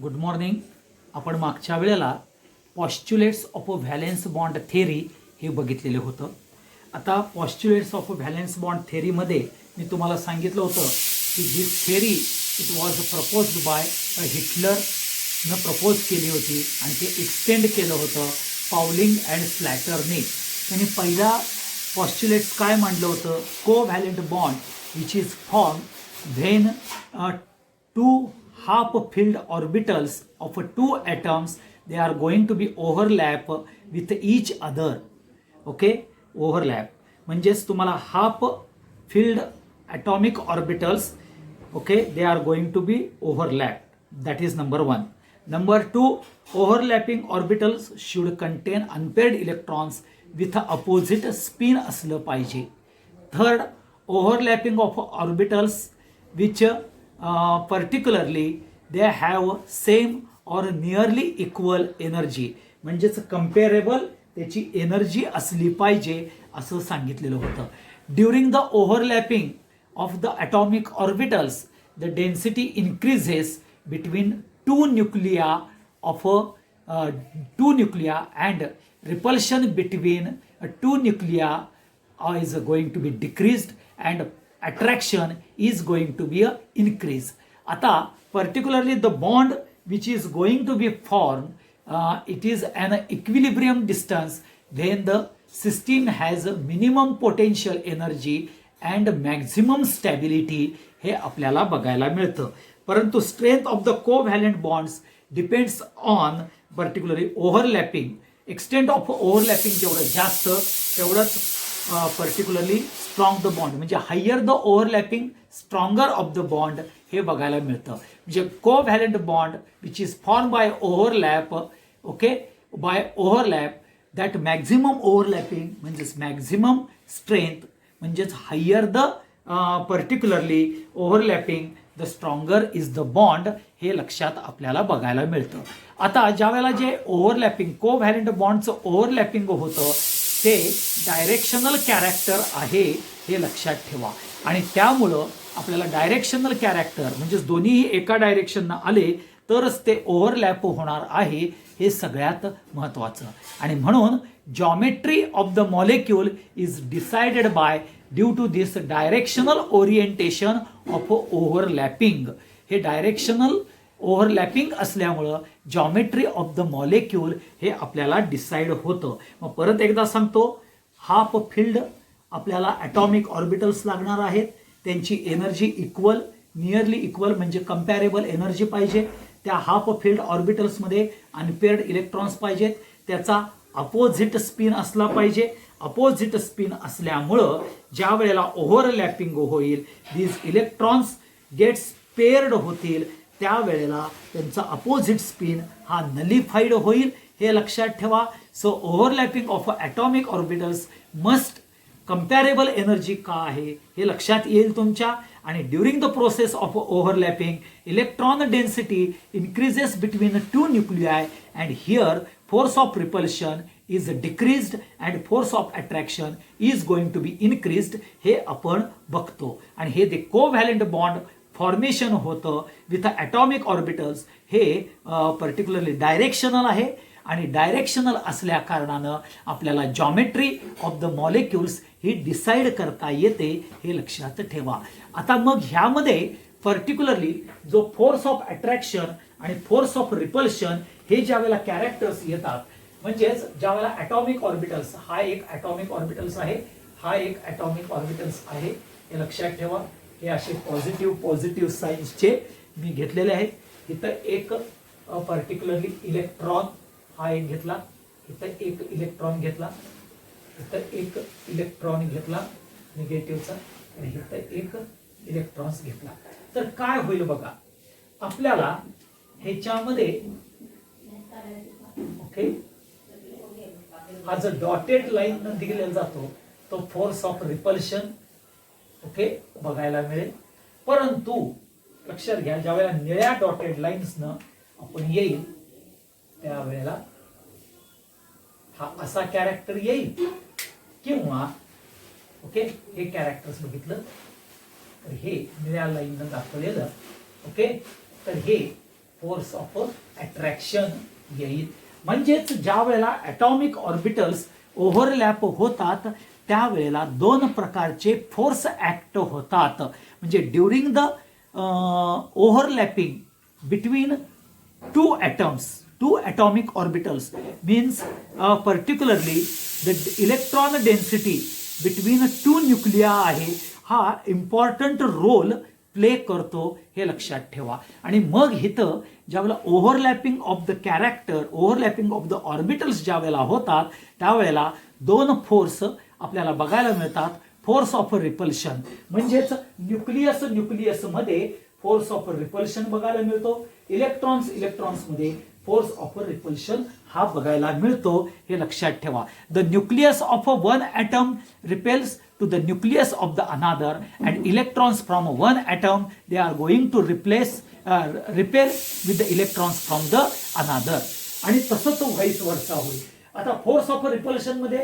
Good morning. आपण मागच्या वेळेला postulates of a valence bond theory हे बघितलेलं होतं. आता postulates of a valence bond थेरीमध्ये मी तुम्हाला सांगितलं होतं की this theory it was proposed by हिटलरनं प्रपोज केली होती आणि ते एक्सटेंड केलं होतं पावलिंग अँड स्लॅटरने. त्यांनी पहिला पॉस्च्युलेट्स काय मांडलं होतं, covalent bond which is form when two half filled orbitals of two atoms they are going to be overlap with each other. Okay, overlap म्हणजेच तुम्हाला half filled atomic orbitals, okay, they are going to be overlap. That is number one. Number two, overlapping orbitals should contain unpaired electrons with opposite spin असलं पाहिजे. Third, overlapping of orbitals which particularly they have same or nearly equal energy, म्हणजेच comparable त्याची energy असली पाहिजे असं सांगितलेलं होतं. During the overlapping of the atomic orbitals the density increases between two nuclei of two nuclei and repulsion between two nuclei is going to be decreased and attraction is going to be increase. आता particularly the bond which is going to be formed, it is an equilibrium distance when the system has a minimum potential energy and maximum stability हे आपल्याला बघायला मिळतं. परंतु strength of the covalent bonds depends on particularly overlapping. extent of overlapping जेवढं जास्त तेवढंच particularly strong the bond, म्हणजे higher the overlapping stronger of the bond हे बघायला मिळतं. म्हणजे covalent bond which is form by overlap, okay, by overlap that maximum overlapping म्हणजेच maximum strength म्हणजेच higher the particularly overlapping the stronger is the bond हे लक्षात आपल्याला बघायला मिळतं. आता ज्या वेळेला जे ओव्हरलॅपिंग कोव्हॅलेंट बॉन्डचं ओव्हरलॅपिंग होतं ते डायरेक्शनल कॅरेक्टर आहे हे लक्षात ठेवा. आणि त्यामुळं आपल्याला डायरेक्शनल कॅरेक्टर म्हणजेच दोन्हीही एका डायरेक्शननं आले तरच ते ओव्हरलॅप होणार आहे हे सगळ्यात महत्त्वाचं. आणि म्हणून geometry of the molecule is decided by due to this directional orientation of overlapping. हे डायरेक्शनल ओव्हरलॅपिंग असल्यामुळं जॉमेट्री ऑफ द मॉलिक्यूल हे आपल्याला डिसाईड होतं. मग परत एकदा सांगतो, हाफ फिल्ड आपल्याला ॲटॉमिक ऑर्बिटल्स लागणार आहेत, त्यांची एनर्जी इक्वल, नियरली इक्वल म्हणजे कंपॅरेबल एनर्जी पाहिजे. त्या हाफ फिल्ड ऑर्बिटल्समध्ये अनपेअर्ड इलेक्ट्रॉन्स पाहिजेत, त्याचा अपोजिट स्पिन असला पाहिजे. अपोजिट स्पिन असल्यामुळं ज्या वेळेला ओव्हरलॅपिंग होईल दीज इलेक्ट्रॉन्स गेट्स पेअर्ड होतील त्यावेळेला त्यांचा अपोजिट स्पिन हा नलिफाईड होईल हे लक्षात ठेवा. So overlapping of atomic orbitals must comparable energy का आहे हे लक्षात येईल तुमच्या. आणि during the process of overlapping electron density increases between two nuclei and here force of repulsion is decreased and force of attraction is going to be increased हे आपण बघतो. आणि हे ते कोव्हॅलेंट बॉन्ड फॉर्मेशन होतं विथ ॲटॉमिक ऑर्बिटल्स हे particularly directional आहे. आणि डायरेक्शनल असल्या कारणानं आपल्याला geometry of the molecules he decide करता येते हे लक्षात ठेवा. आता मग ह्यामध्ये पर्टिक्युलरली जो फोर्स ऑफ अट्रॅक्शन आणि फोर्स ऑफ रिपल्शन हे ज्या वेळेला कॅरेक्टर्स येतात, म्हणजेच ज्या वेळेला ॲटॉमिक ऑर्बिटल्स, हा एक ॲटॉमिक ऑर्बिटल्स आहे, हा एक ॲटॉमिक ऑर्बिटल्स आहे हे लक्षात ठेवा. हे असे पॉझिटिव्ह साईन्सचे मी घेतलेले आहेत. इथं एक पर्टिक्युलरली इलेक्ट्रॉन हा एक घेतला, इथं एक इलेक्ट्रॉन घेतला, इथं एक इलेक्ट्रॉन घेतला निगेटिव्हचा आणि इथं एक इलेक्ट्रॉन्स घेतला. तर काय होईल बघा, आपल्याला ह्याच्यामध्ये ओके हा जो डॉटेड लाईन दिलेला जातो तो फोर्स ऑफ रिपल्शन ओके बघायला मिळेल. परंतु लक्षात घ्या, ज्या वेळेला निळ्या डॉटेड लाईन्सनं आपण येईल त्यावेळेला हा असा कॅरेक्टर येईल किंवा ओके हे कॅरेक्टर्स बघितलं तर हे निळ्या लाईननं दाखवलेलं ओके तर हे फोर्स ऑफ अट्रॅक्शन येईल. म्हणजेच ज्या वेळेला ॲटॉमिक ऑर्बिटल्स ओव्हरलॅप होतात त्यावेळेला दोन प्रकारचे फोर्स ऍक्ट होतात. म्हणजे during the overlapping between two atoms, two atomic orbitals means particularly the electron density between two nuclei आहे हा इम्पॉर्टंट रोल प्ले करतो हे लक्षात ठेवा. आणि मग इथं ज्यावेळेला overlapping of the character, overlapping of the orbitals ज्या वेळेला होतात त्यावेळेला दोन फोर्स आपल्याला बघायला मिळतात. फोर्स ऑफ रिपल्शन म्हणजेच न्यूक्लियस मध्ये फोर्स ऑफ रिपल्शन बघायला मिळतो. इलेक्ट्रॉन्स मध्ये फोर्स ऑफ रिपल्शन हा बघायला मिळतो हे लक्षात ठेवा. The nucleus of one atom repels to the nucleus of the another and electrons from one atom they are going to repel with the electrons from the another. आणि तसंच vice versa होईल. आता फोर्स ऑफ रिपल्शन मध्ये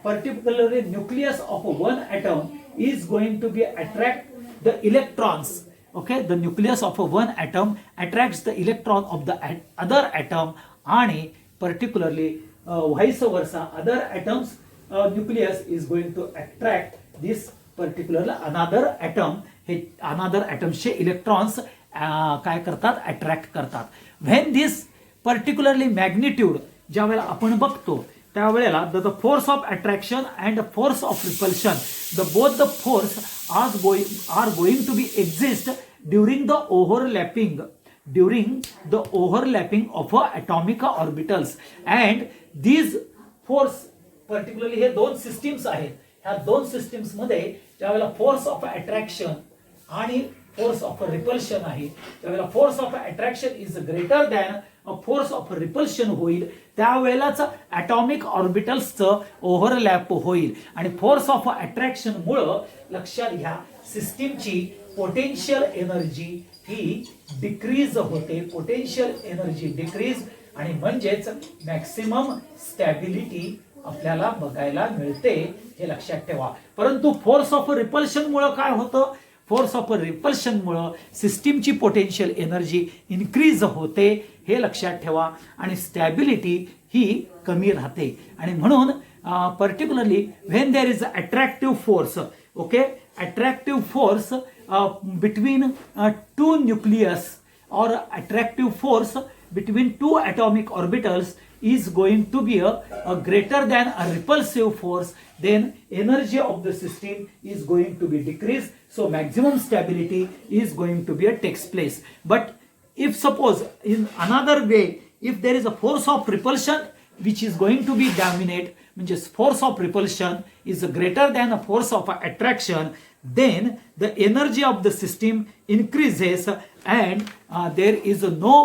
particularly nucleus of one atom is going to be attract the electrons. Okay, the nucleus of one atom attracts the electron of the other atom आणि particularly vice versa other atoms nucleus is going to attract this particular another atom. हे another atoms electrons काय करतात attract करतात. when this particularly magnitude ज्या वेळेला आपण बघतो त्यावेळेला the force of attraction and force of repulsion the both the force are going to be exist during the overlapping of atomic orbitals. And these force particularly हे दोन systems आहेत. ह्या दोन सिस्टीम्स मध्ये ज्यावेळेला फोर्स ऑफ अट्रॅक्शन आणि force of repulsion आहे त्यावेळेला force of attraction is greater than force of repulsion होईल त्यावेळेलाच ॲटॉमिक ऑर्बिटल्सचं ओव्हरलॅप होईल. आणि फोर्स ऑफ अट्रॅक्शन मुळे लक्षात घ्या सिस्टीमची पोटेन्शियल एनर्जी ही डिक्रीज होते. पोटेन्शियल एनर्जी डिक्रीज आणि म्हणजेच मॅक्सिमम स्टॅबिलिटी आपल्याला बघायला मिळते हे लक्षात ठेवा. परंतु फोर्स ऑफ रिपल्शन मुळे काय होतं? फोर्स ऑफ रिपल्शन मुळे सिस्टीमची पोटेन्शियल एनर्जी इन्क्रीज होते हे लक्षात ठेवा आणि स्टॅबिलिटी ही कमी राहते. आणि म्हणून particularly when there is attractive force, okay, attractive force between two nucleus or attractive force between two atomic orbitals is going to be a greater than a repulsive force, then energy of the system is going to be decreased, so maximum stability is going to be takes place. But if suppose in another way, if there is a force of repulsion which is going to be dominate, means force of repulsion is greater than a force of attraction, then the energy of the system increases and there is no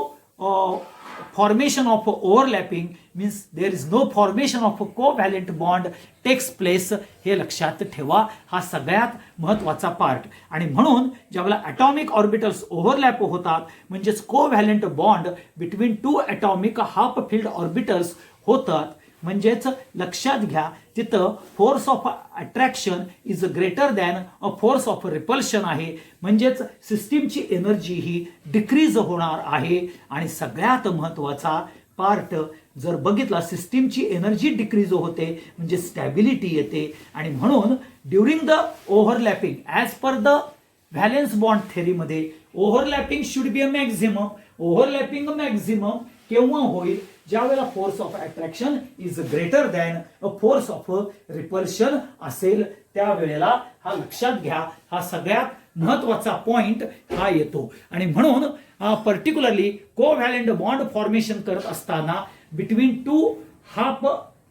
formation of overlapping, means there is no formation of a covalent bond takes place. हे लक्षात ठेवा, हा सगळ्यात महत्वाचा part. आणि म्हणून ज्यावेळेला atomic orbitals overlap होतात म्हणजेच covalent bond between two atomic half field orbitals होतात म्हणजेच लक्षात घ्या तिथं force of attraction is greater than a force of repulsion आहे. म्हणजेच सिस्टीमची एनर्जी ही डिक्रीज होणार आहे. आणि सगळ्यात महत्वाचा पार्ट जर बघितला सिस्टीमची एनर्जी डिक्रीज होते म्हणजे स्टॅबिलिटी येते. आणि म्हणून during the overlapping as per the valence bond थेरीमध्ये overlapping should be a maximum. Overlapping maximum केव्हा होईल? ज्यावेळेला force of attraction is greater than a force of repulsion असेल त्यावेळेला. हा लक्षात घ्या, हा सगळ्यात महत्वाचा पॉइंट हा येतो. आणि म्हणून पर्टिक्युलरली कोव्हॅलेंट बॉन्ड फॉर्मेशन करत असताना between two half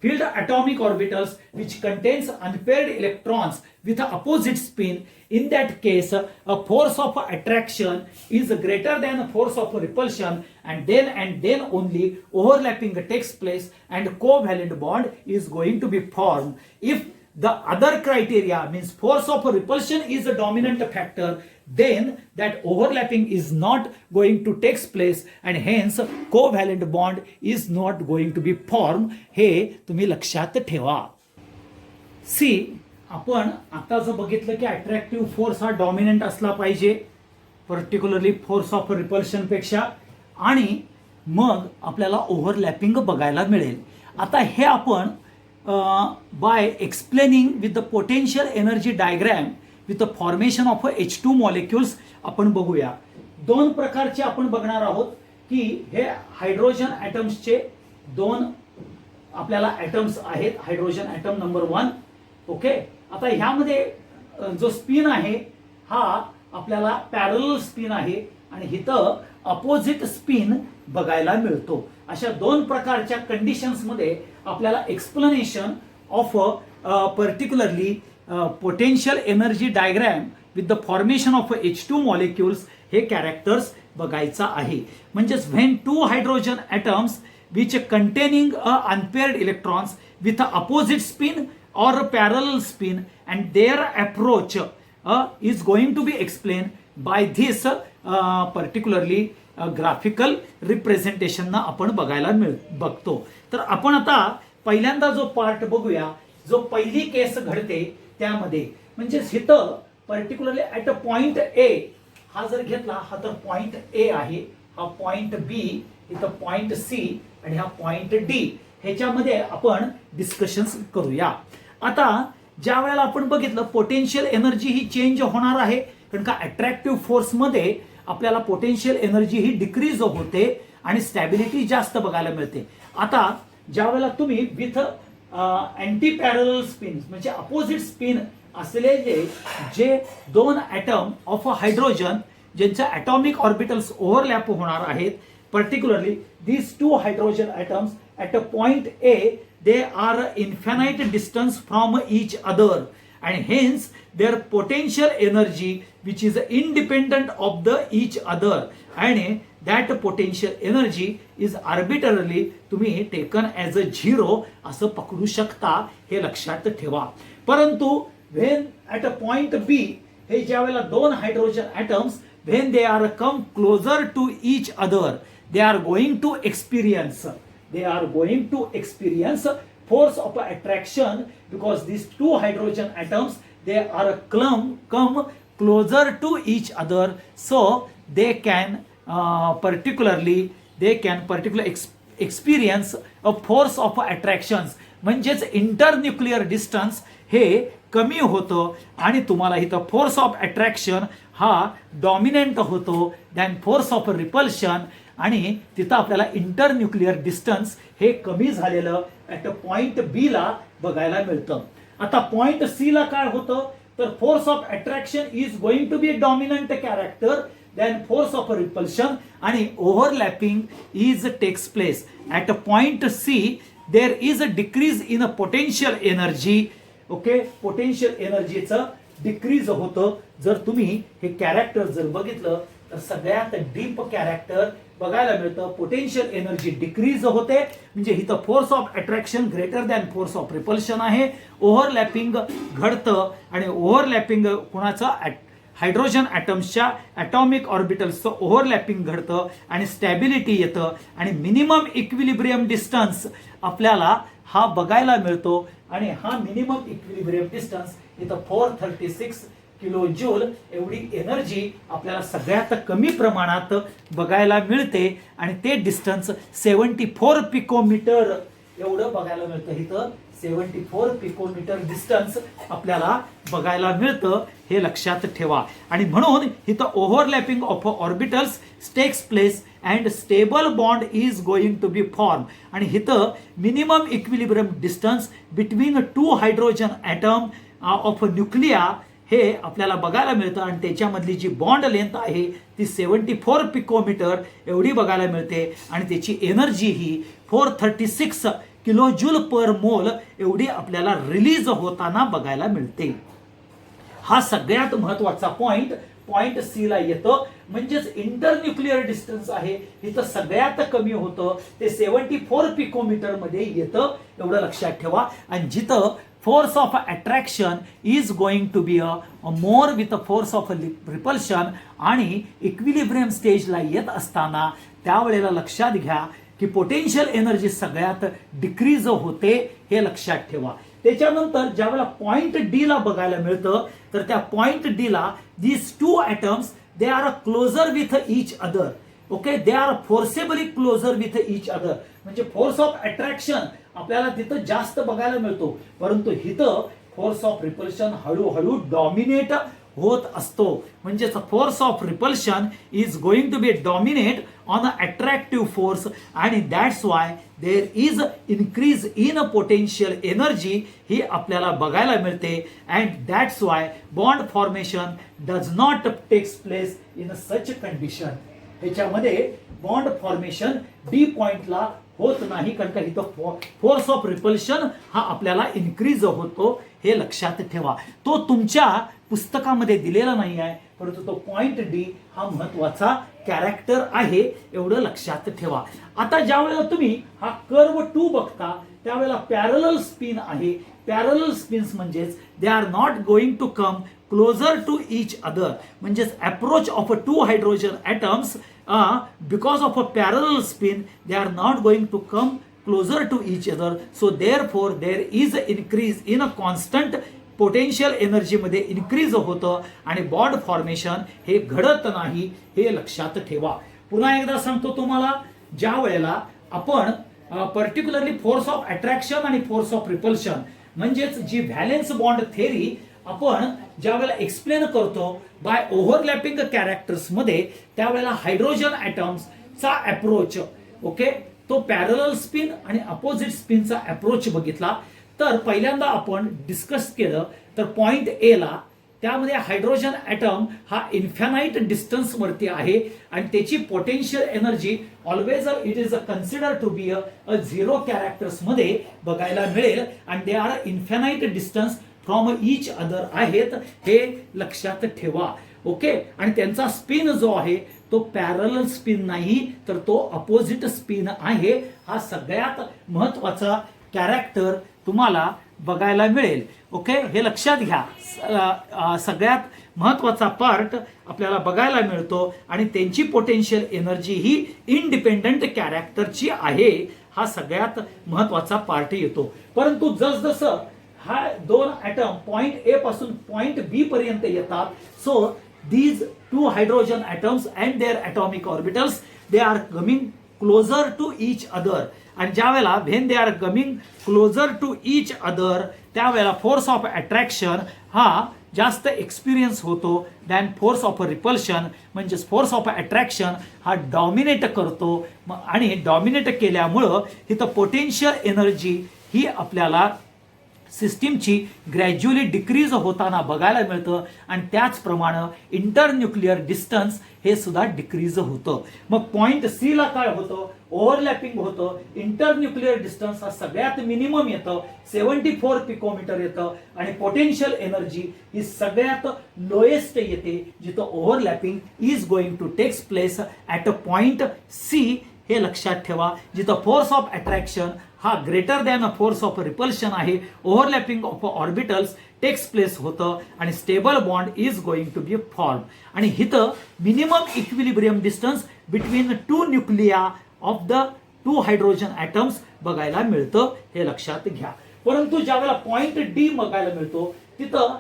filled atomic orbitals which contains unpaired electrons with opposite spin. In that case, a force of attraction is greater than a force of repulsion, and then only overlapping takes place and covalent bond is going to be formed. If the other criteria means force of repulsion is a dominant factor, then that overlapping is not going to take place and hence covalent bond is not going to be formed. हे तुम्ही लक्षात ठेवा. C आपण आता जर बघितलं की attractive force हा डॉमिनंट असला पाहिजे पर्टिक्युलरली फोर्स ऑफ रिपल्शन पेक्षा. आणि मग आपल्याला ओव्हरलॅपिंग बघायला मिळेल. आता हे आपण by explaining with the potential energy diagram with the formation of H2 molecules आपण बघूया. दोन प्रकारचे आपण बघणार आहोत की हे हायड्रोजन ॲटम्सचे दोन आपल्याला ॲटम्स आहेत. Hydrogen item number 1. ओके, आता ह्यामध्ये जो स्पिन आहे हा आपल्याला पॅरलल स्पिन आहे आणि इथं अपोजिट स्पिन बघायला मिळतो. अशा दोन प्रकारच्या कंडिशन्स मध्ये आपल्याला explanation of particularly potential energy diagram with the formation of H2 molecules हे कॅरेक्टर्स बघायचा आहे. म्हणजेच when two hydrogen atoms which containing unpaired electrons with a opposite spin or a parallel spin and their approach is going to be explained by this particularly graphical representation ना आपण बघायला बघतो. तर आपण आता पहिल्यांदा जो पार्ट बघूया, जो पहिली केस घडते त्यामध्ये म्हणजे इथं particularly at a point A हा जर घेतला हा तर पॉइंट ए आहे, हा पॉइंट बी, इथं पॉइंट सी आणि हा पॉइंट डी. ह्याच्यामध्ये आपण डिस्कशन्स करूया. आता ज्या वेळेला आपण बघितलं पोटेन्शियल एनर्जी ही चेंज होणार आहे, कारण का अट्रॅक्टिव्ह फोर्समध्ये आपल्याला पोटेन्शियल एनर्जी ही डिक्रीज होते आणि स्टॅबिलिटी जास्त बघायला मिळते. आता ज्या वेळेला तुम्ही विथ अँटी पॅरलल स्पिन म्हणजे अपोजिट स्पिन असलेले जे दोन ॲटम ऑफ हायड्रोजन ज्यांच्या ॲटॉमिक ऑर्बिटल्स ओव्हरलॅप होणार आहेत, particularly these two hydrogen atoms at a point A they are infinite distance from each other and hence their potential energy which is independent of the each other and that potential energy is arbitrarily तुम्ही taken as a zero असं पकडू शकता, हे लक्षात ठेवा. परंतु when at a point B हे ज्यावेळेला दोन hydrogen atoms when they are come closer to each other they are going to experience force of attraction because these two hydrogen atoms they are come closer to each other, so they can particularly experience a force of attractions. म्हणजेच इंटरन्यूक्लिअर distance हे कमी होतं आणि तुम्हाला इथं force of attraction हा dominant होतो than force of repulsion आणि तिथं आपल्याला इंटरन्यूक्लिअर डिस्टन्स हे कमी झालेलं ॲट पॉइंट बी ला बघायला मिळतं. आता पॉइंट सी ला काय होतं तर force of attraction is going to be dominant character than force of repulsion आणि overlapping is takes place. At point C there is a decrease in a potential energy. Okay, potential एनर्जीचं decrease होतं. जर तुम्ही हे character जर बघितलं तर सगळ्यात डीप कॅरेक्टर बघायला मिळतं. पोटेन्शियल एनर्जी डिक्रीज होते म्हणजे इथं force of attraction greater than force of repulsion आहे. ओव्हरलॅपिंग घडतं आणि ओव्हरलॅपिंग कुणाचं हायड्रोजन ॲटम्सच्या ॲटॉमिक ऑर्बिटल्सचं ओव्हरलॅपिंग घडतं आणि स्टॅबिलिटी येतं आणि मिनिमम इक्विलिब्रियम डिस्टन्स आपल्याला हा बघायला मिळतो आणि हा मिनिमम इक्विलिब्रियम डिस्टन्स इथं 436 किलो जूल एवढी एनर्जी आपल्याला सगळ्यात कमी प्रमाणात बघायला मिळते आणि ते डिस्टन्स 74 पिकोमीटर एवढं बघायला मिळतं. इथं 74 पिकोमीटर डिस्टन्स आपल्याला बघायला मिळतं, हे लक्षात ठेवा. आणि म्हणून इथं overlapping of orbitals takes place and stable bond is going to be form. आणि इथं minimum equilibrium distance between two hydrogen atom of nuclei हे आपल्याला बघायला मिळतं आणि त्याच्यामधली जी बॉन्ड लेंथ आहे ती 74 पिकोमीटर एवढी बघायला मिळते आणि त्याची एनर्जी ही 436 किलो जूल पर मोल एवढी आपल्याला रिलीज होताना बघायला मिळते. हा सगळ्यात महत्वाचा पॉइंट सी ला येतं. म्हणजेच इंटरन्यूक्लिअर डिस्टन्स आहे इथं सगळ्यात कमी होतं ते 74 पिकोमीटर मध्ये येतं, एवढं लक्षात ठेवा. आणि जिथं force of attraction is going to be a more with a force of repulsion आणि इक्विलिब्रियम स्टेजला येत असताना त्यावेळेला लक्षात घ्या की पोटेन्शियल एनर्जी सगळ्यात डिक्रीज होते, हे लक्षात ठेवा. त्याच्यानंतर ज्यावेळेला पॉइंट डी ला बघायला मिळतं तर त्या पॉइंट डी ला these two atoms they are closer with each other. Okay, they are forcibly closer with each other. म्हणजे फोर्स ऑफ अट्रॅक्शन आपल्याला तिथं जास्त बघायला मिळतो, परंतु इथं फोर्स ऑफ रिपल्शन हळूहळू डॉमिनेट होत असतो. म्हणजे force of repulsion is going to be dominate on attractive force, आणि that's why there is increase in potential energy ही आपल्याला बघायला मिळते. And that's why bond formation does not takes place in such condition. ह्याच्यामध्ये bond formation D पॉइंटला होत नाही, कारण का इथं फोर्स ऑफ रिपल्शन हा आपल्याला इन्क्रीज होतो, हे लक्षात ठेवा. तो तुमच्या पुस्तकामध्ये दिलेला नाही आहे, परंतु तो पॉइंट डी हा महत्वाचा कॅरेक्टर आहे, एवढं लक्षात ठेवा. आता ज्या वेळेला तुम्ही हा कर्व 2 बघता त्यावेळेला पॅरलल स्पिन आहे. पॅरलल स्पिन्स म्हणजेच they are not going to come closer to each other. म्हणजेच approach of 2 hydrogen atoms because of a parallel spin they are not going to come closer to each other, so therefore there is an increase in a constant potential energy मध्ये increase होतं आणि bond formation हे घडत नाही, हे लक्षात ठेवा. पुन्हा एकदा सांगतो तुम्हाला, ज्या वेळेला आपण पर्टिक्युलरली फोर्स ऑफ अट्रॅक्शन आणि फोर्स ऑफ रिपल्शन म्हणजेच जी व्हॅलेन्स बॉन्ड थेरी आपण ज्या वेळेला एक्सप्लेन करतो बाय ओव्हरलॅपिंग कॅरेक्टर्स मध्ये, त्यावेळेला हायड्रोजन ॲटम्सचा अप्रोच, ओके, तो पॅरलल स्पिन आणि अपोजिट स्पिनचा अप्रोच बघितला. तर पहिल्यांदा आपण डिस्कस केलं तर पॉइंट ए ला त्यामध्ये हायड्रोजन ॲटम हा इन्फानाइट डिस्टन्स वरती आहे आणि त्याची potential energy always it is consider to be a zero characters मध्ये बघायला मिळेल, आणि they are infinite distance from each other आहेत, हे लक्षात ठेवा. ओके, आणि त्यांचा स्पिन जो आहे तो पॅरलल स्पिन नाही, तर तो अपोजिट स्पिन आहे. हा सगळ्यात महत्वाचा कॅरेक्टर तुम्हाला बघायला मिळेल. ओके, हे लक्षात घ्या. सगळ्यात महत्वाचा पार्ट आपल्याला बघायला मिळतो आणि त्यांची पोटेन्शियल एनर्जी ही इंडिपेंडंट कॅरेक्टरची आहे. हा सगळ्यात महत्वाचा पार्ट येतो. परंतु जसजसं हा 2 ॲटम पॉइंट ए पासून पॉइंट बी पर्यंत येतात, so these 2 hydrogen atoms and their atomic orbitals they are coming closer to each other. आणि ज्या वेळेला when they are coming closer to each other त्यावेळेला फोर्स ऑफ अट्रॅक्शन हा जास्त एक्सपिरियन्स होतो दॅन फोर्स ऑफ रिपल्शन. म्हणजेच force of attraction हा dominate करतो, आणि डॉमिनेट केल्यामुळं इथं पोटेन्शियल एनर्जी ही आपल्याला सिस्टीमची ग्रॅज्युअली डिक्रीज होताना बघायला मिळतं, आणि त्याचप्रमाणे इंटरन्यूक्लिअर डिस्टन्स हे सुद्धा डिक्रीज होतं. मग पॉइंट सी ला काय होतं, ओव्हरलॅपिंग होतं. इंटरन्यूक्लिअर डिस्टन्स हा सगळ्यात मिनिमम येतं, 74 पिकोमीटर येतं, आणि पोटेन्शियल एनर्जी ही सगळ्यात लोएस्ट येते जिथं overlapping is going to takes place at a point C. हे लक्षात ठेवा. जिथं फोर्स ऑफ अट्रॅक्शन हा greater than a force of repulsion आहे, overlapping of orbitals takes place होतं आणि stable bond is going to be form. आणि इथं minimum equilibrium distance between 2 nuclei of the 2 hydrogen atoms बघायला मिळतं, हे लक्षात घ्या. परंतु ज्यावेळेला पॉइंट डी बघायला मिळतो तिथं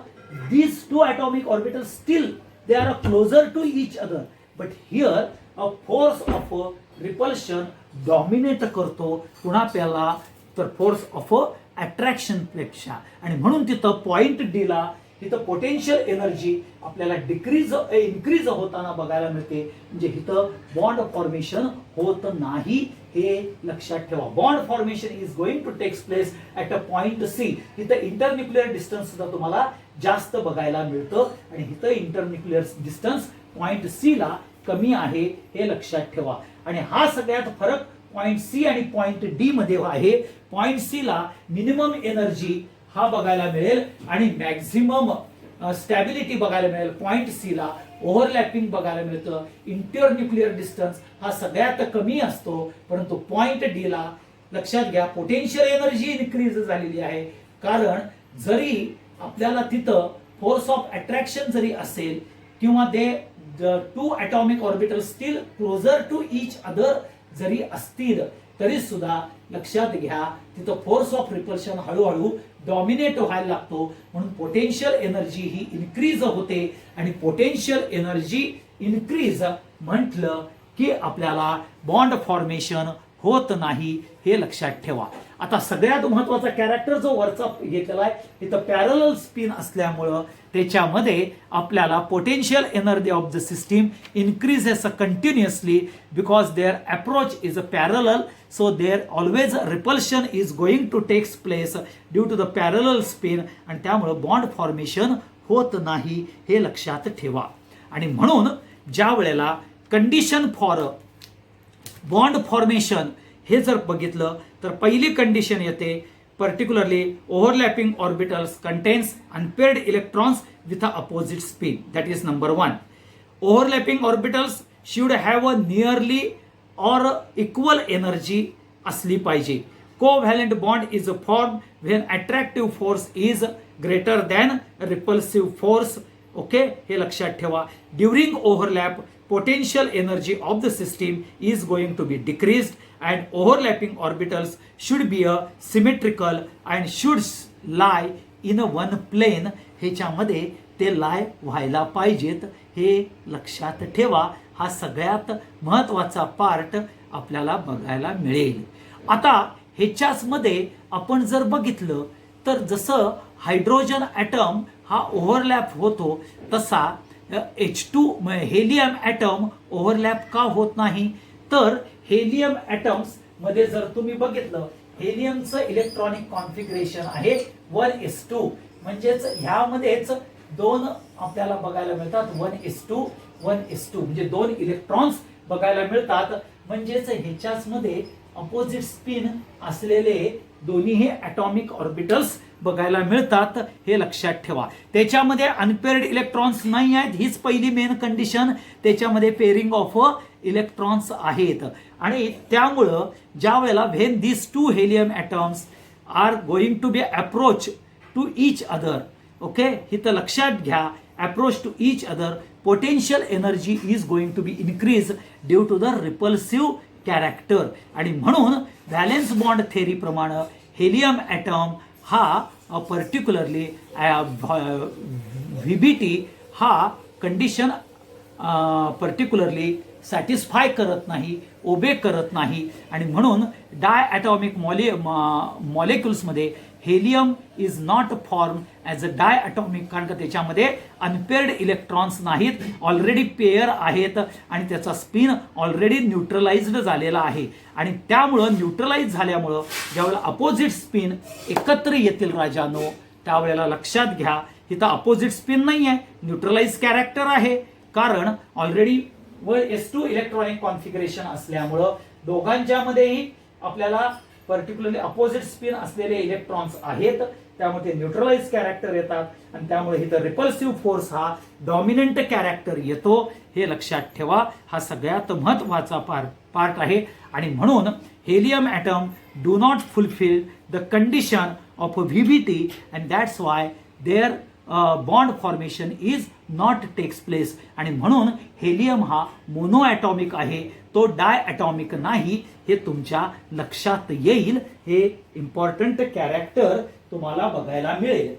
these 2 atomic orbitals still they are closer to each other, but here a force of repulsion dominate करतो कुणापेला, तर फोर्स ऑफ अट्रॅक्शन पेक्षा. आणि म्हणून तिथं पॉइंट डी ला तिथं पोटेन्शियल एनर्जी आपल्याला इन्क्रीज होताना बघायला मिळते. म्हणजे इथं बॉन्ड फॉर्मेशन होत नाही, हे लक्षात ठेवा. Bond formation is going to takes place at a point C. इथं इंटरन्यूक्लिअर डिस्टन्स सुद्धा तुम्हाला जास्त बघायला मिळतं, आणि इथं इंटरन्यूक्लिअर डिस्टन्स पॉइंट सी ला कमी आहे, हे लक्षात ठेवा. आणि हा सगळ्यात फरक पॉइंट सी आणि पॉइंट डी मध्ये आहे. पॉइंट सी ला मिनिमम एनर्जी हा बघायला मिळेल आणि मॅक्झिमम स्टॅबिलिटी बघायला मिळेल. पॉइंट सी ला ओव्हरलॅपिंग बघायला मिळतं. इंटरन्यूक्लिअर डिस्टन्स हा सगळ्यात कमी असतो, परंतु पॉइंट डी ला लक्षात घ्या पोटेन्शियल एनर्जी इन्क्रीज झालेली आहे. कारण जरी आपल्याला तिथं फोर्स ऑफ अट्रॅक्शन जरी असेल किंवा ते 2 atomic orbitals still closer to each other जरी असतील तरी सुद्धा लक्षात घ्या तिथं फोर्स ऑफ रिपल्शन हळूहळू डॉमिनेट व्हायला लागतो. म्हणून पोटेन्शियल एनर्जी ही इन्क्रीज होते, आणि पोटेन्शियल एनर्जी इन्क्रीज म्हटलं की आपल्याला बॉन्ड फॉर्मेशन होत नाही, हे लक्षात ठेवा. आता सगळ्यात महत्वाचा कॅरेक्टर जो वरचा घेतलेला आहे इथं पॅरलल स्पिन असल्यामुळं त्याच्यामध्ये आपल्याला potential energy of the system increases continuously because their approach is a parallel. So there always repulsion is going to takes place due to the parallel spin, आणि त्यामुळं बॉन्ड फॉर्मेशन होत नाही, हे लक्षात ठेवा. आणि म्हणून ज्या वेळेला कंडिशन फॉर बॉन्ड फॉर्मेशन हे जर बघितलं तर पहिली कंडिशन येते particularly overlapping orbitals contains unpaired electrons with a opposite spin. That is number 1. Overlapping orbitals should have a nearly or equal energy असली पाहिजे. Covalent bond is form when attractive force is greater than repulsive force. Okay, हे लक्षात ठेवा. During overlap potential energy of the system is going to be decreased and overlapping orbitals should be a symmetrical and should lie in a one plane. ह्याच्यामध्ये ते लाय व्हायला पाहिजेत, हे लक्षात ठेवा. हा सगळ्यात महत्वाचा पार्ट आपल्याला बघायला मिळेल. आता ह्याच्याच मध्ये आपण जर बघितलं तर जसं हायड्रोजन ॲटम हा ओव्हरलॅप होतो तसा H2 हेलियम ॲटम ओव्हरलॅप का होत नाही, तर हेलियम ॲटम्स मध्ये जर तुम्ही बघितलं हेलियमचं इलेक्ट्रॉनिक कॉन्फिगरेशन आहे 1s2, म्हणजेच ह्यामध्येच दोन आपल्याला बघायला मिळतात 1s2 म्हणजे 2 इलेक्ट्रॉन्स बघायला मिळतात. म्हणजेच ह्याच्याच मध्ये अपोजिट स्पिन असलेले दोन्हीही ॲटॉमिक ऑर्बिटल्स बघायला मिळतात, हे लक्षात ठेवा. त्याच्यामध्ये अनपेअर्ड इलेक्ट्रॉन्स नाही आहेत, हीच पहिली मेन कंडिशन. त्याच्यामध्ये पेअरिंग ऑफ इलेक्ट्रॉन्स आहेत, आणि त्यामुळं ज्या वेळेला when this 2 helium atoms are going to be approach to each other. Okay, इथं लक्षात घ्या, approach to each other potential energy is going to be increase due to the repulsive character. आणि म्हणून व्हॅलेन्स बॉन्ड थेरी प्रमाणे helium atom हा particularly VBT हा condition particularly satisfy करत नाही, ओबे करत नाही, आणि म्हणून डाय ॲटॉमिक मॉलिक्युल्समध्ये helium is not form as a diatomic, कारण का त्याच्यामध्ये अनपेअर्ड इलेक्ट्रॉन्स नाहीत, ऑलरेडी पेअर आहेत, आणि त्याचा स्पिन ऑलरेडी न्यूट्रलाइज्ड झालेला आहे. आणि त्यामुळं न्यूट्रलाइज झाल्यामुळं ज्यावेळेला अपोजिट स्पिन एकत्र येतील राजानो, त्यावेळेला लक्षात घ्या इथं अपोजिट स्पिन नाही आहे, न्यूट्रलाइज कॅरेक्टर आहे. कारण ऑलरेडी S2 इलेक्ट्रॉनिक कॉन्फिगरेशन असल्यामुळं दोघांच्यामध्येही आपल्याला पर्टिक्युलरली अपोजिट स्पिन असलेले इलेक्ट्रॉन्स आहेत, त्यामुळे ते न्यूट्रलाइज कॅरेक्टर येतात, आणि त्यामुळे इथं रिपल्सिव्ह फोर्स हा डॉमिनंट कॅरेक्टर येतो, हे लक्षात ठेवा. हा सगळ्यात महत्वाचा पार्ट आहे. आणि म्हणून helium atom do not fulfil the condition of VBT and that's why there bond formation is not takes place. आणि म्हणून हेलियम हा मोनो ॲटॉमिक आहे, तो डाय ॲटॉमिक नाही, हे तुमच्या लक्षात येईल. हे इम्पॉर्टंट कॅरेक्टर तुम्हाला बघायला मिळेल.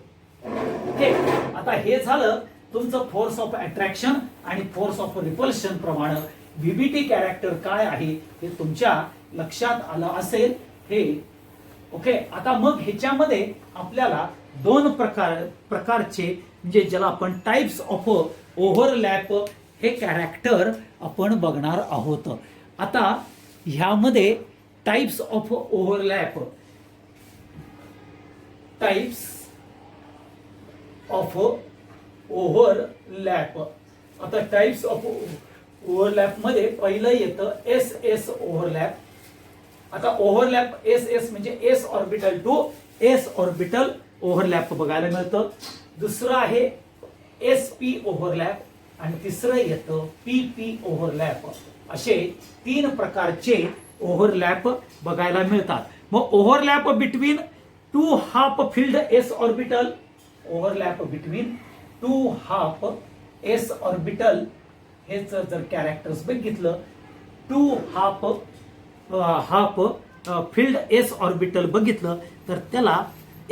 ओके, आता हे झालं तुमचं फोर्स ऑफ अट्रॅक्शन आणि फोर्स ऑफ रिपल्शन प्रमाणे VBT कॅरेक्टर काय आहे हे तुमच्या लक्षात आलं असेल. हे ओके. आता मग ह्याच्यामध्ये आपल्याला दोन प्रकारचे म्हणजे ज्याला आपण टाइप्स ऑफ ओव्हरलॅप हे कॅरेक्टर आपण बघणार आहोत. आता ह्यामध्ये टाइप्स ऑफ ओव्हरलॅप आता टाइप्स ऑफ ओव्हरलॅप मध्ये पहिलं येतं SS ओव्हरलॅप. आता ओव्हरलॅप SS म्हणजे S orbital to S orbital overlap बघायला मिळतं. दुसरं आहे SP ओव्हरलॅप आणि तिसरं येतं PP ओव्हरलॅप. असे तीन प्रकारचे ओव्हरलॅप बघायला मिळतात. मग overlap between two half filled S orbital, overlap between two half S orbital हेच जर कॅरेक्टर्स बघितलं, two half filled S orbital बघितलं तर त्याला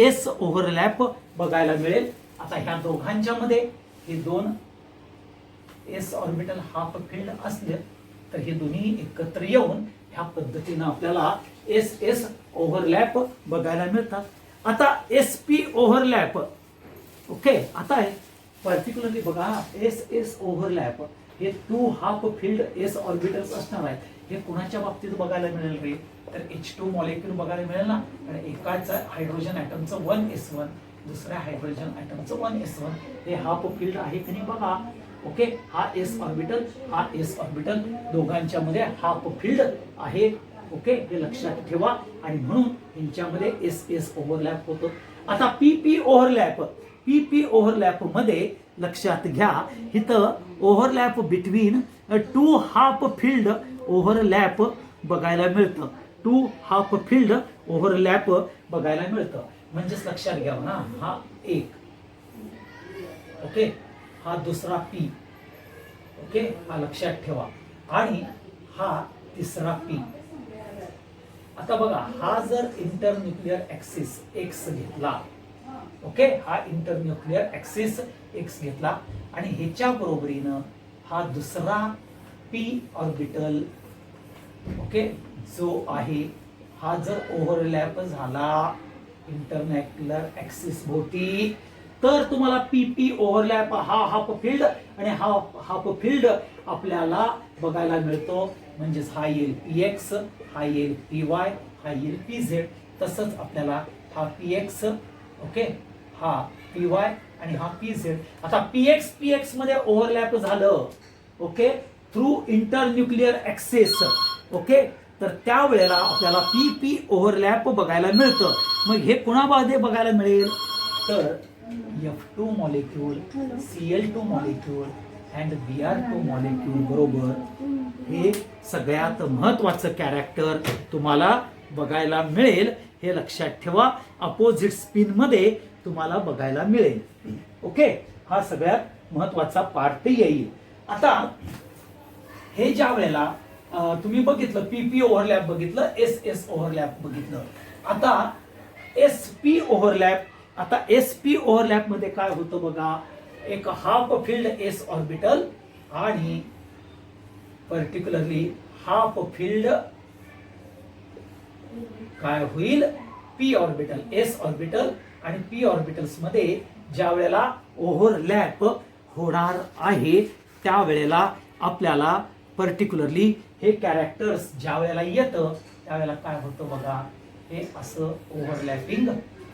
S ओव्हरलॅप बघायला मिळेल. आता ह्या दोघांच्या मध्ये हे दोन S ऑर्बिटल हाफ फिल्ड असले तर हे दोन्ही एकत्र येऊन ह्या पद्धतीनं आपल्याला एस एस ओव्हरलॅप बघायला मिळतात. आता एस पी ओव्हरलॅप, ओके, आता आहे पर्टिक्युलरली बघा एस एस ओव्हरलॅप हे 2 हाफ फिल्ड एस ऑर्बिटल्स असणार आहेत. हे कुणाच्या बाबतीत बघायला मिळेल रे, तर H2 मॉलिक्यूल बघायला मिळेल ना. कारण एकाच हायड्रोजन ॲटमचं 1s1, दुसऱ्या हायड्रोजन ॲटमचं 1s1 हे हाफ फिल्ड आहे की नाही बघा. ओके, हा एस ऑर्बिटल, हा एस ऑर्बिटल, दोघांच्या मध्ये हाफ फिल्ड आहे. ओके, हे लक्षात ठेवा आणि म्हणून यांच्यामध्ये एस एस ओव्हरलॅप होतं. आता पीपी ओव्हरलॅप, पीपी ओव्हरलॅप मध्ये लक्षात घ्या इथं overlap between 2 half filled overlap बघायला मिळतं. 2 हाफ फिल्ड ओव्हरलॅप बघायला मिळतं. म्हणजेच लक्षात घ्या ना, हा एक, ओके, हा दुसरा पी, ओके, हा लक्षात ठेवा आणि हा तिसरा पी. आता बघा हा जर इंटरन्यूक्लियर ऍक्सिस एक्स घेतला, ओके, हा इंटरन्यूक्लियर ऍक्सिस एक्स घेतला आणि ह्याच्या बरोबरीनं हा दुसरा पी ऑर्बिटल, ओके, जो आहे हा जर ओव्हरलॅप झाला इंटरन्यूक्लियर ऍक्सिस भोवती, तर तुम्हाला पीपी ओव्हरलॅप हा हाफ फिल्ड आणि हा हाफ फिल्ड आपल्याला बघायला मिळतो. म्हणजेच हा येईल पीएक्स, हा येईल पीवाय, हा येईल पीझेड. तसंच आपल्याला हा पीएक्स, ओके, हा पीवाय आणि हा पीझेड. आता पीएक्स मध्ये ओव्हरलॅप झालं, okay, through internuclear axis, okay, तर त्यावेळेला आपल्याला पीपी ओव्हरलॅप बघायला मिळतं. मग हे कुणामध्ये बघायला मिळेल, तर F2 molecule, Cl2 molecule and Br2 molecule बरोबर हे सगळ्यात महत्वाचं कॅरेक्टर तुम्हाला बघायला मिळेल. हे लक्षात ठेवा, अपोजिट स्पिन मध्ये तुम्हाला बघायला मिळेल. ओके, हा सगळ्यात महत्वाचा पार्ट येईल. आता हे ज्या वेळेला तुम्ही बघितलं पीपी ओव्हरलॅप बघितलं, एस एस ओव्हरलॅप बघितलं. आता एस पी ओव्हरलॅप, आता एस पी ओव्हरलॅप मध्ये काय होतं बघा, एक हाफ फिल्ड एस ऑर्बिटल आणि पर्टिक्युलरली हाफ फिल्ड काय होईल पी ऑर्बिटल, एस ऑर्बिटल आणि पी ऑर्बिटल्स मध्ये ज्या वेळेला ओव्हरलॅप होणार आहे त्यावेळेला आपल्याला पर्टिक्युलरली हे कॅरेक्टर्स ज्या वेळेला येतं त्यावेळेला काय होतं बघा, हे असं ओव्हरलॅपिंग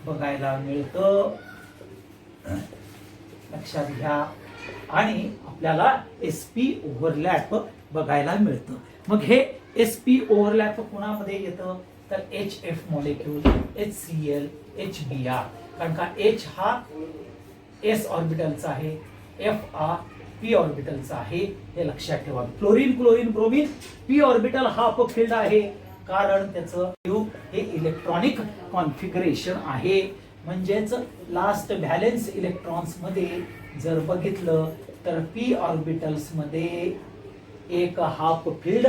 बघायला मिळतं. लक्षात घ्या आणि आपल्याला एसपी ओव्हरलॅप बघायला मिळतं. मग हे एसपी ओव्हरलॅप कोणामध्ये येतं, तर H F molecule, HCl, HBr. कारण का H हा एस ऑर्बिटलचा आहे, F हा पी ऑर्बिटलचा आहे, हे लक्षात ठेवा. Fluorine, chlorine, bromine P orbital half filled आहे कारण त्याचं हे इलेक्ट्रॉनिक कॉन्फिगरेशन आहे. म्हणजेच लास्ट व्हॅलेन्स इलेक्ट्रॉन्स मध्ये जर बघितलं तर पी ऑर्बिटल्स मध्ये एक हाफ फिल्ड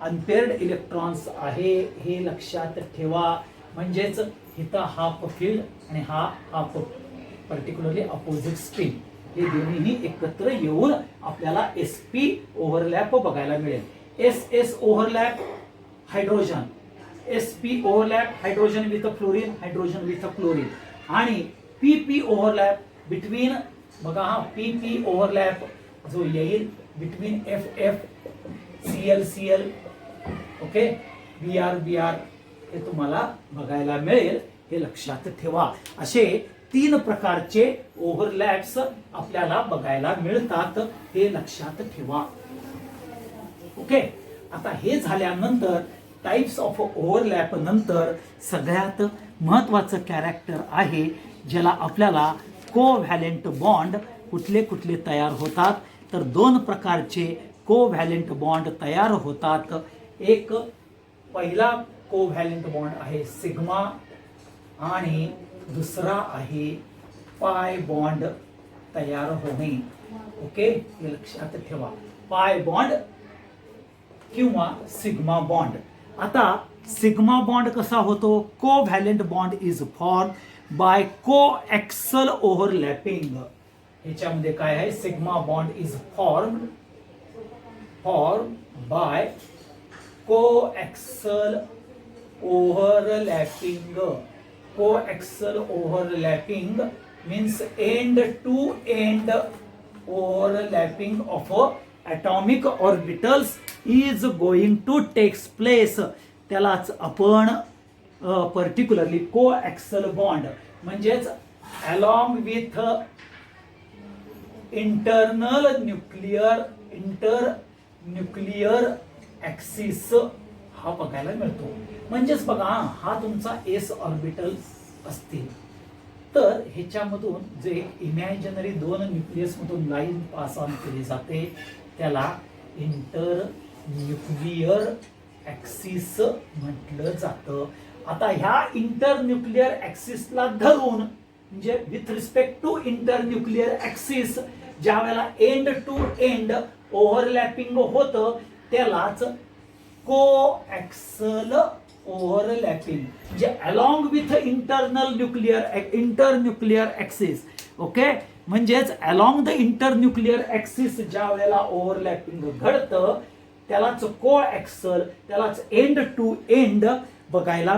अनपेअर्ड इलेक्ट्रॉन्स आहे, हे लक्षात ठेवा. म्हणजेच इथं हाफ फिल्ड आणि हा हाफ पर्टिक्युलरली अपोजिट स्पिन हे दोन्ही एकत्र येऊन आपल्याला एसपी ओव्हरलॅप बघायला मिळेल. S S overlap hydrogen, SP overlap hydrogen with fluorine, hydrogen with chlorine आणि पीपी ओव्हरलॅप बिटवीन बघा, हा पीपी ओव्हरलॅप जो येईल between F F, CL CL, okay, BR BR हे तुम्हाला बघायला मिळेल, हे लक्षात ठेवा. असे 3 प्रकारचे ओव्हरलॅप्स आपल्याला बघायला मिळतात, हे लक्षात ठेवा. ओके, आता हे झाल्यानंतर टाइप्स ऑफ ओव्हरलॅप नंतर सगळ्यात महत्वाचं कॅरेक्टर आहे ज्याला आपल्याला कोव्हॅलेंट बॉन्ड कुठले कुठले तयार होतात, तर 2 प्रकारचे कोव्हॅलेंट बॉन्ड तयार होतात. एक पहिला कोव्हॅलेंट बॉन्ड आहे सिग्मा आणि दुसरा आहे पाय बॉन्ड तयार होणे. ओके, हे लक्षात ठेवा, पाय बॉन्ड किंवा सिग्मा बॉन्ड. आता सिग्मा बॉन्ड कसा होतो, covalent bond is form by coaxial overlapping. ह्याच्यामध्ये काय आहे, sigma bond is form by coaxial overlapping. Coaxial overlapping means end to end overlapping of atomic orbitals is going to takes place. त्यालाच आपण particularly coaxial bond म्हणजेच along with internuclear axis हा बघायला मिळतो. म्हणजेच बघा हा तुमचा एस ऑर्बिटल असतील तर ह्याच्यामधून जे इमॅजिनरी दोन न्यूक्लियस मधून लाईन पास ऑन केली जाते त्याला इंटर न्यूक्लियर ऍक्सिस म्हटलं जातं. आता ह्या इंटर न्यूक्लियर ऍक्सिसला धरून म्हणजे with respect to internuclear axis ज्या वेळेला एंड टू एंड ओव्हरलॅपिंग होतं त्यालाच कोएक्सल ओव्हरलॅपिंग म्हणजे along with internuclear axis. Okay म्हणजेच along the internuclear axis ज्या वेळेला ओव्हरलॅपिंग घडतं त्यालाच कोएक्सल त्यालाच एंड टू एंड बघायला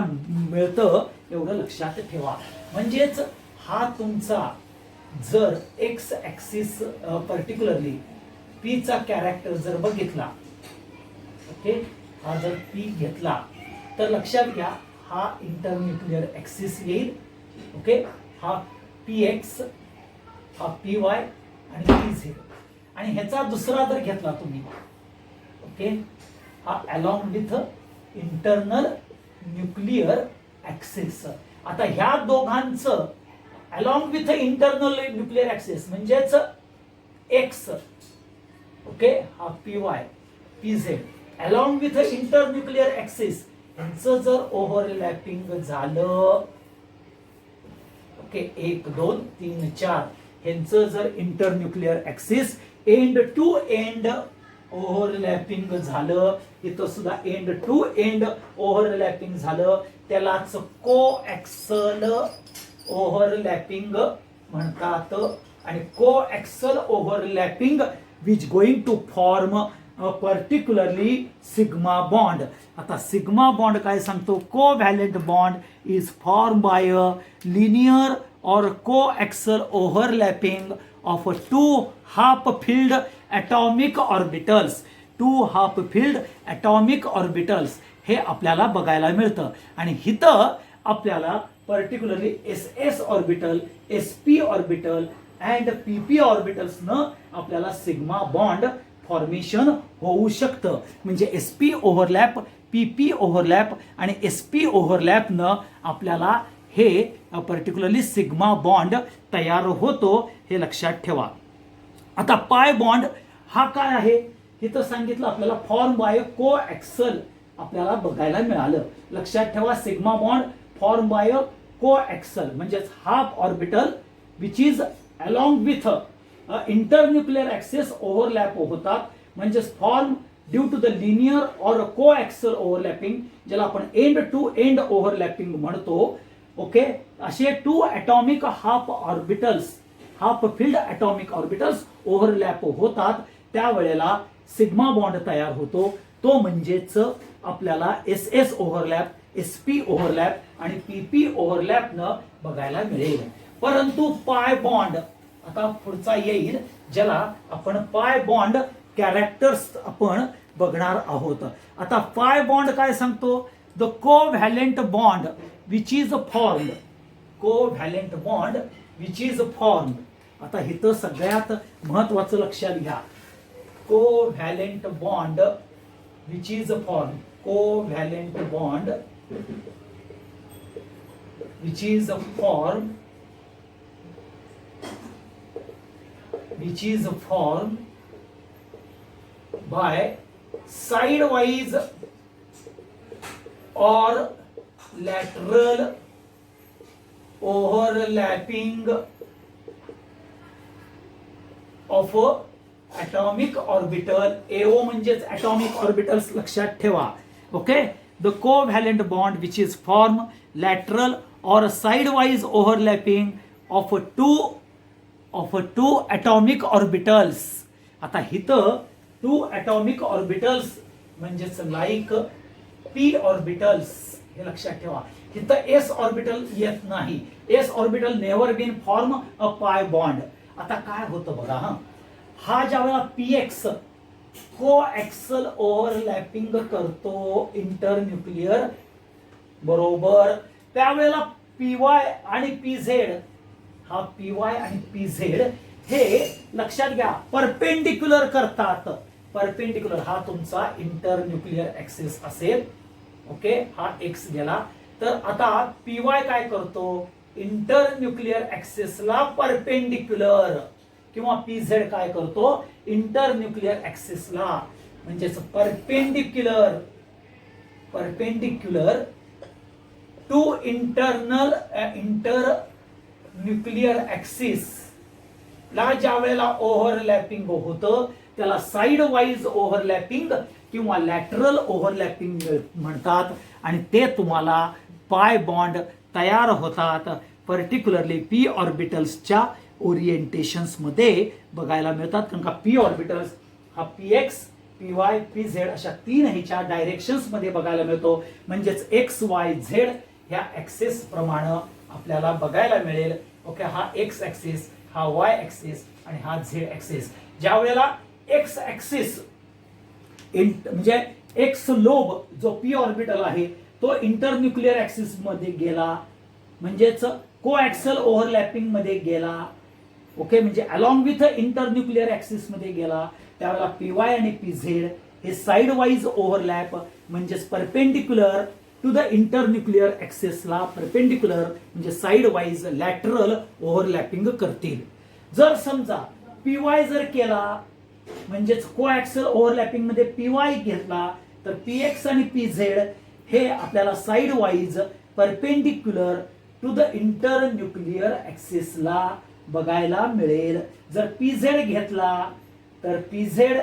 मिळतं. एवढं लक्षात ठेवा. म्हणजेच हा तुमचा जर एक्स ऍक्सिस पर्टिक्युलरली पी चा कॅरेक्टर जर बघितला ओके हा जर पी घेतला तर लक्षात घ्या हा इंटरन्यूक्लियर ऍक्सिस येईल. ओके हा पी एक्स हा पी वाय आणि पी झेड आणि ह्याचा दुसरा जर घेतला तुम्ही ओके हा along with internal nuclear axis. आता ह्या दोघांचं along with internal nuclear axis म्हणजेच एक्स ओके हा P Y P Z along with internuclear axis यांचं जर ओव्हरलॅपिंग झालं ओके 1 2 3 4 यांचं जर internuclear axis end to end overlapping झालं इथं सुद्धा एंड टू एंड ओव्हरलॅपिंग झालं त्यालाच कोएक्सल ओव्हरलॅपिंग म्हणतात. आणि coaxial overlapping which going to form particularly sigma bond. आता सिग्मा बॉन्ड काय सांगतो covalent bond is form by a linear or coaxial overlapping of two half filled atomic orbitals. Two half filled atomic orbitals हे आपल्याला बघायला मिळतं. आणि इथं आपल्याला particularly S S orbital S P orbital and P P orbitals न आपल्याला sigma bond formation होऊ शकतं. म्हणजे S P overlap P P overlap आणि एस पी ओव्हरलॅप न आपल्याला हे पर्टिक्युलरली सिग्मा बॉन्ड तयार होतो हे लक्षात ठेवा. आता पाय बॉन्ड हा काय आहे इथं सांगितलं आपल्याला फॉर्म बाय कोएक्सल आपल्याला बघायला मिळालं. लक्षात ठेवा sigma bond form by coaxial म्हणजेच half orbital which is along with internuclear axis overlap होतात. म्हणजेच form due to the linear or coaxial overlapping ज्याला आपण एंड टू एंड ओव्हरलॅपिंग म्हणतो. ओके असे two atomic half orbitals half filled atomic orbitals overlap होतात त्यावेळेला sigma bond तयार होतो. तो म्हणजेच आपल्याला S S overlap S P overlap आणि पी पी ओव्हरलॅप न बघायला मिळेल. परंतु पाय बॉन्ड आता पुढचा येईल ज्याला आपण पाय बॉन्ड कॅरेक्टर्स आपण बघणार आहोत. आता पाय बॉन्ड काय सांगतो the covalent bond which is formed covalent bond which is formed. आता इथं सगळ्यात महत्वाचं लक्षात घ्या covalent bond which is formed covalent bond which is formed by sidewise or lateral overlapping of atomic orbital. AO म्हणजेच atomic orbitals लक्षात ठेवा. Okay the covalent bond which is formed lateral or sidewise overlapping of two atomic orbitals. आता इथं two atomic orbitals म्हणजेच like P orbitals, हे लक्षात ठेवा. इथं एस ऑर्बिटल येत नाही. S orbital never been form a pi bond. आता काय होतं बघा, हा ज्या वेळेला पीएक्स कोएक्सल ओव्हरलॅपिंग करतो इंटरन्यूक्लियर बरोबर, त्यावेळेला पीवाय आणि पीझेड, हा पीवाय आणि पीझेड हे लक्षात घ्या परपेंडिक्युलर करतात. परपेंडिक्युलर हा तुमचा इंटरन्यूक्लियर ऍक्सिस असेल. ओके, हा एक्स गेला. तर आता पीवाय काय करतो, इंटरन्यूक्लियर ऍक्सिसला परपेंडिक्युलर, किंवा पीझेड काय करतो, इंटरन्यूक्लियर ऍक्सिसला म्हणजेच परपेंडिक्युलर टू इंटरन्यूक्लियर ऍक्सिस ला ज्या वेळेला ओव्हरलॅपिंग होतं त्याला साइड वाईज ओव्हरलॅपिंग किंवा लॅटरल ओव्हरलॅपिंग म्हणतात. आणि ते तुम्हाला पाय बॉन्ड तयार होतात पर्टिक्युलरली पी ऑर्बिटल्सच्या ओरिएंटेशन्स मध्ये बघायला मिळतात. कारण का पी ऑर्बिटल्स हा पीएक्स पीवाय पीझेड अशा तीन ह्याच्या डायरेक्शन्स मध्ये बघायला मिळतो. म्हणजेच एक्स वाय झेड ह्या ऍक्सिस प्रमाणे आपल्याला बघायला मिळेल. ओके, हा एक्स ऍक्सिस, हा वाय ऍक्सिस आणि हा झेड ऍक्सिस. ज्या वेळेला एक्स ऍक्सिस म्हणजे एक्स लोब जो पी ऑर्बिटल आहे तो इंटरन्यूक्लियर ऍक्सिस मध्ये गेला, म्हणजेच कोएक्सल ओव्हरलॅपिंग मध्ये गेला. ओके, म्हणजे अलॉंग विथ इंटरन्यूक्लियर ऍक्सिस मध्ये गेला, त्यावेळेला पीवाय आणि पीझेड हे साइड वाईज ओव्हरलॅप म्हणजेच परपेंडिक्युलर टू द इंटरन्यूक्लियर ऍक्सिसला परपेंडिक्युलर म्हणजे साइड वाईज लॅटरल ओव्हरलॅपिंग करतील. जर समजा पीवाय जर केला म्हणजेच कोएक्सल ओव्हरलॅपिंग मध्ये पीवाय घेतला तर पीएक्स आणि पीझेड हे आपल्याला side wise perpendicular to the internuclear ऍक्सिसला बघायला मिळेल. जर पीझेड घेतला तर पीझेड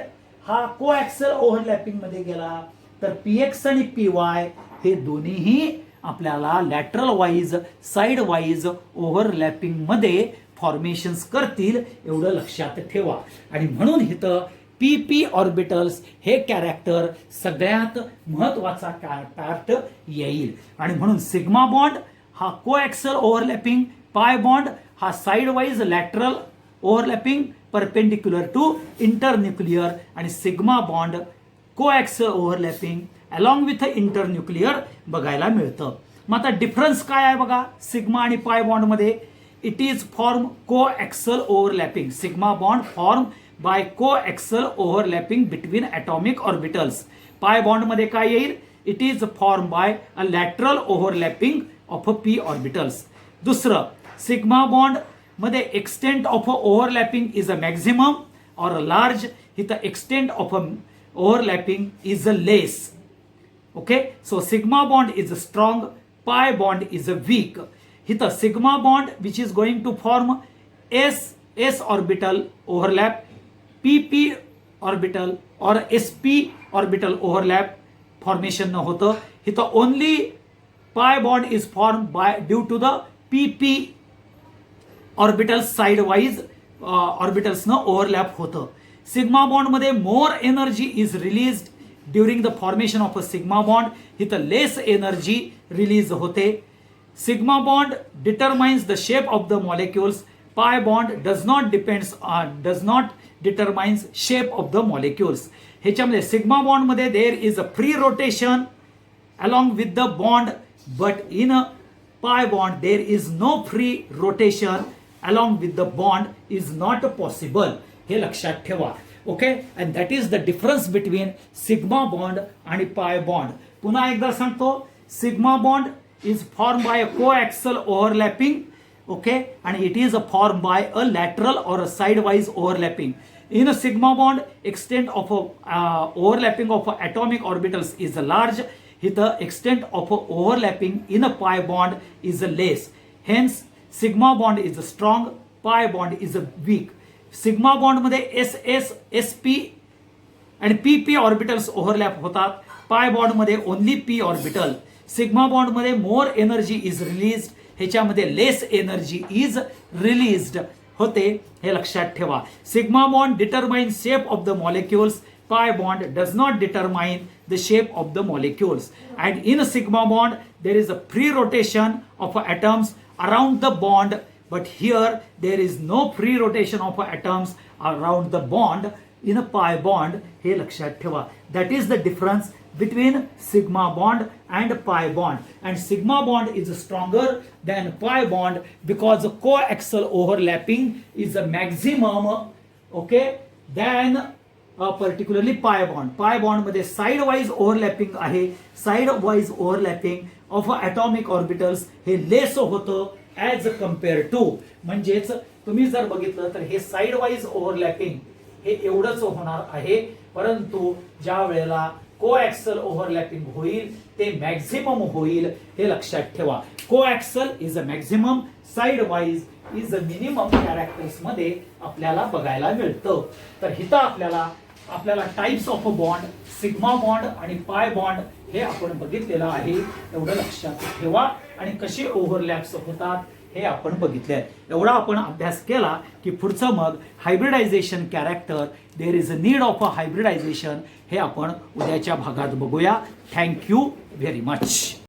हा कोएक्सल ओव्हरलॅपिंग मध्ये गेला तर पीएक्स आणि पीवाय हे दोन्हीही आपल्याला lateral wise side wise overlapping मध्ये फॉर्मेशन्स करतील, एवढं लक्षात ठेवा. आणि म्हणून इथं पी पी ऑर्बिटल्स हे कॅरेक्टर सगळ्यात महत्वाचा पार्ट येईल. आणि म्हणून सिग्मा बॉन्ड हा कोएक्सल ओव्हरलॅपिंग, पाय बॉन्ड हा side wise lateral overlapping perpendicular to internuclear, आणि sigma bond coaxial overlapping along with internuclear बघायला मिळतं. मग आता डिफरन्स काय आहे बघा सिग्मा आणि पाय बॉन्ड मध्ये. It is form coaxial overlapping. Sigma bond form by coaxial overlapping between atomic orbitals. Pi bond मध्ये काय येईल, it is form by a lateral overlapping of a P orbitals. दुसरं, sigma bond मध्ये extent of overlapping is a maximum और a large. इथं extent of overlapping is a less. Okay, so sigma bond is strong, पाय bond is a week. इथं sigma bond which is going to form S orbital overlap, P orbital or SP orbital overlap formation न होतं. इथं only pi bond is form by due to the PP orbitals side wise orbitals न overlap होतं. Sigma bond मध्ये more energy is released during the formation of a sigma bond. इथं less energy release होते. Sigma bond determines the shape of the molecules. Pi bond does not determines shape of the molecules. ह्याच्यामध्ये sigma bond मध्ये there is a free rotation along with the bond, but in a pi bond there is no free rotation along with the bond is not possible. हे लक्षात ठेवा. Okay, and that is the difference between sigma bond आणि pi bond. पुन्हा एकदा सांगतो, sigma bond is form by a coaxial overlapping. Okay, and it is formed by a lateral or a sidewise overlapping. In a sigma bond, extent of overlapping of atomic orbitals is large. Here the extent of overlapping in a pi bond is less. Hence, sigma bond is strong, pi bond is weak. Sigma bond मध्ये SS, SP and PP orbitals overlap होतात. Pi bond मध्ये only P orbital. Sigma bond मध्ये more energy is released, ह्याच्यामध्ये लेस energy is released होते. हे लक्षात ठेवा. Sigma bond determine shape of the molecules, pi bond does not determine the shape of the molecules. And in a sigma bond, there is a free rotation of atoms around the bond, but here there is no free rotation of atoms around the bond in a pi bond. हे लक्षात ठेवा. That is the difference between sigma bond and pi bond. And sigma bond is stronger than pi bond because coaxial overlapping is a maximum, okay, than particularly pi bond. Pi bond मध्ये side wise overlapping आहे. Side wise overlapping of atomic orbitals हे less होतं as compared to, म्हणजेच तुम्ही जर बघितलं तर हे साइड वाईज ओव्हरलॅपिंग हे एवढंच होणार आहे, परंतु ज्या वेळेला कोएक्सल ओव्हरलॅपिंग होईल ते मॅक्झिमम होईल. हे लक्षात ठेवा. Coaxial is a maximum, side wise is a minimum characters मध्ये आपल्याला बघायला मिळतं. तर इथं आपल्याला types of a bond, sigma bond आणि पाय बॉन्ड हे आपण बघितलेलं आहे. एवढं लक्षात ठेवा. आणि कसे ओव्हरलॅप्स होतात हे आपण बघितले. एवढा आपण अभ्यास केला की पुढचं मग hybridisation character, there is a need of a hybridisation, हे आपण उद्याच्या भागात बघूया. Thank you very much.